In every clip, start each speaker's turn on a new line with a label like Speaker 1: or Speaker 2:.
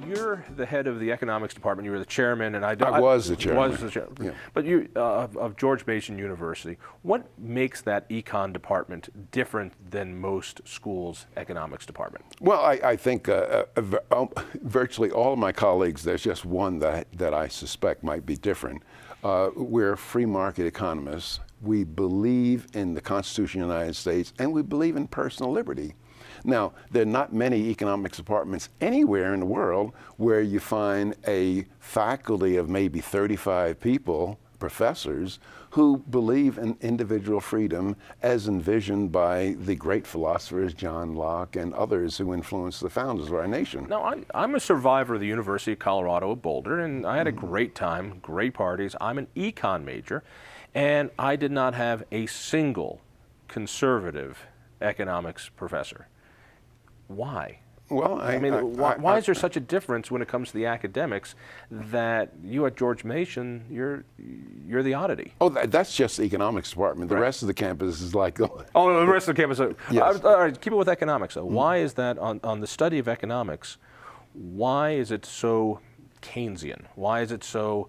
Speaker 1: You're the head of the economics department. You were the chairman, and
Speaker 2: I was the chairman.
Speaker 1: Was the chairman.
Speaker 2: Yeah.
Speaker 1: But you of George Mason University. What makes that econ department different than most schools' economics department?
Speaker 2: Well, I think virtually all of my colleagues, there's just one that I suspect might be different. We're free market economists. We believe in the Constitution of the United States, and we believe in personal liberty. Now, there are not many economics departments anywhere in the world where you find a faculty of maybe 35 people, professors, who believe in individual freedom as envisioned by the great philosophers John Locke and others who influenced the founders of our nation.
Speaker 1: Now, I'm a survivor of the University of Colorado at Boulder, and I had a great time, great parties. I'm an econ major, and I did not have a single conservative economics professor. Why?
Speaker 2: Well,
Speaker 1: why is there such a difference when it comes to the academics that you at George Mason, you're the oddity?
Speaker 2: Oh, that's just the economics department. The rest of the campus is like...
Speaker 1: Oh, the rest of the campus.
Speaker 2: Yes.
Speaker 1: All right, keep it with economics, though. Why is that, on the study of economics, why is it so Keynesian? Why is it so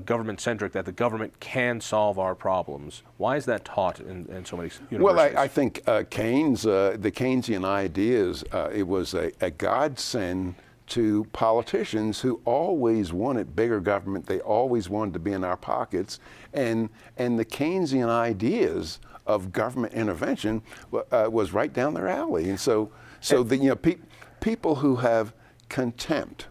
Speaker 1: government-centric that the government can solve our problems? Why is that taught in so many universities?
Speaker 2: Well, I think Keynes, the Keynesian ideas, it was a godsend to politicians who always wanted bigger government. They always wanted to be in our pockets. And the Keynesian ideas of government intervention was right down their alley. And so people who have contempt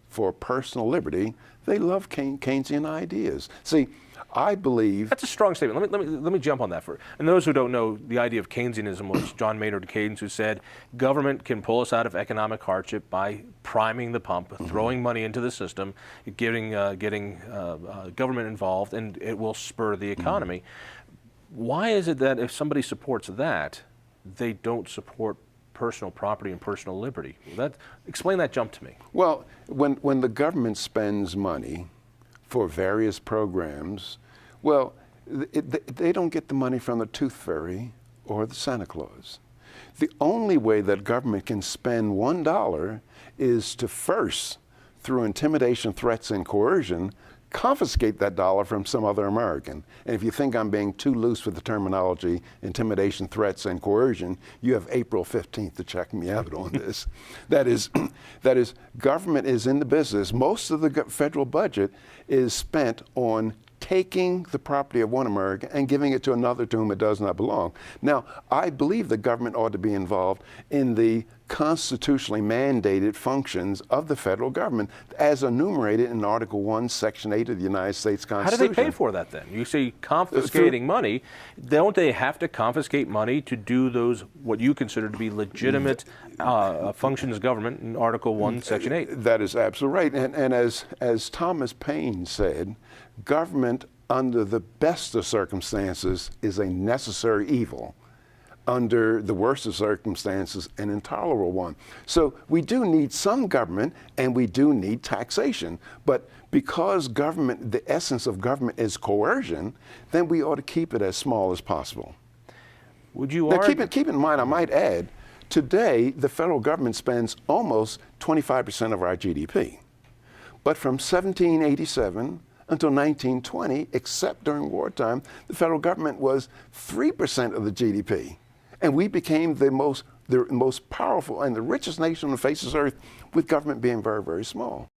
Speaker 2: for personal liberty, they love Keynesian ideas. See, I believe...
Speaker 1: That's a strong statement. Let me jump on that. And those who don't know, the idea of Keynesianism was John Maynard Keynes, who said government can pull us out of economic hardship by priming the pump, throwing money into the system, getting government involved, and it will spur the economy. Why is it that if somebody supports that, they don't support personal property and personal liberty? Explain that jump to me.
Speaker 2: Well, when the government spends money for various programs, well, they don't get the money from the Tooth Fairy or the Santa Claus. The only way that government can spend $1 is to first, through intimidation, threats, and coercion, confiscate that dollar from some other American. And if you think I'm being too loose with the terminology, intimidation, threats, and coercion, you have April 15th to check me out on this. That is, government is in the business. Most of the federal budget is spent on taking the property of one American and giving it to another to whom it does not belong. Now, I believe the government ought to be involved in the constitutionally mandated functions of the federal government as enumerated in Article 1, Section 8 of the United States Constitution.
Speaker 1: How do they pay for that then? You say confiscating money. Don't they have to confiscate money to do those, what you consider to be legitimate functions of government in Article 1, Section 8?
Speaker 2: That is absolutely right. And as Thomas Paine said, government under the best of circumstances is a necessary evil. Under the worst of circumstances, an intolerable one. So we do need some government, and we do need taxation. But because government, the essence of government is coercion, then we ought to keep it as small as possible.
Speaker 1: Would you
Speaker 2: now, keep in mind, I might add, today the federal government spends almost 25% of our GDP. But from 1787 until 1920, except during wartime, the federal government was 3% of the GDP. And we became the most powerful and the richest nation on the face of the earth with government being very, very small.